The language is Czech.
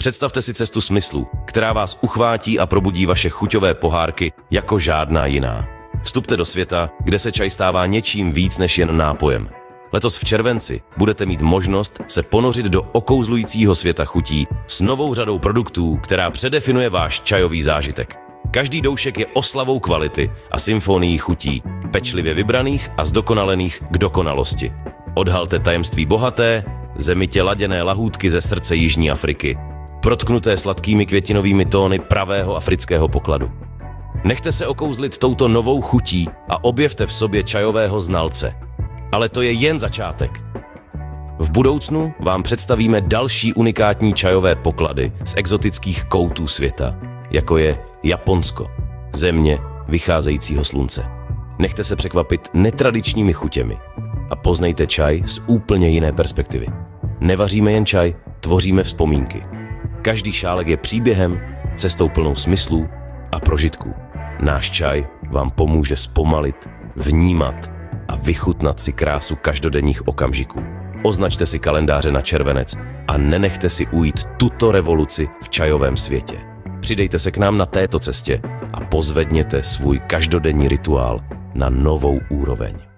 Představte si cestu smyslu, která vás uchvátí a probudí vaše chuťové pohárky jako žádná jiná. Vstupte do světa, kde se čaj stává něčím víc než jen nápojem. Letos v červenci budete mít možnost se ponořit do okouzlujícího světa chutí s novou řadou produktů, která předefinuje váš čajový zážitek. Každý doušek je oslavou kvality a symfonií chutí, pečlivě vybraných a zdokonalených k dokonalosti. Odhalte tajemství bohaté, zemitě laděné lahůdky ze srdce Jižní Afriky, protknuté sladkými květinovými tóny pravého afrického pokladu. Nechte se okouzlit touto novou chutí a objevte v sobě čajového znalce. Ale to je jen začátek. V budoucnu vám představíme další unikátní čajové poklady z exotických koutů světa, jako je Japonsko, země vycházejícího slunce. Nechte se překvapit netradičními chutěmi a poznejte čaj z úplně jiné perspektivy. Nevaříme jen čaj, tvoříme vzpomínky. Každý šálek je příběhem, cestou plnou smyslů a prožitků. Náš čaj vám pomůže zpomalit, vnímat a vychutnat si krásu každodenních okamžiků. Označte si kalendáře na červenec a nenechte si ujít tuto revoluci v čajovém světě. Přidejte se k nám na této cestě a pozvedněte svůj každodenní rituál na novou úroveň.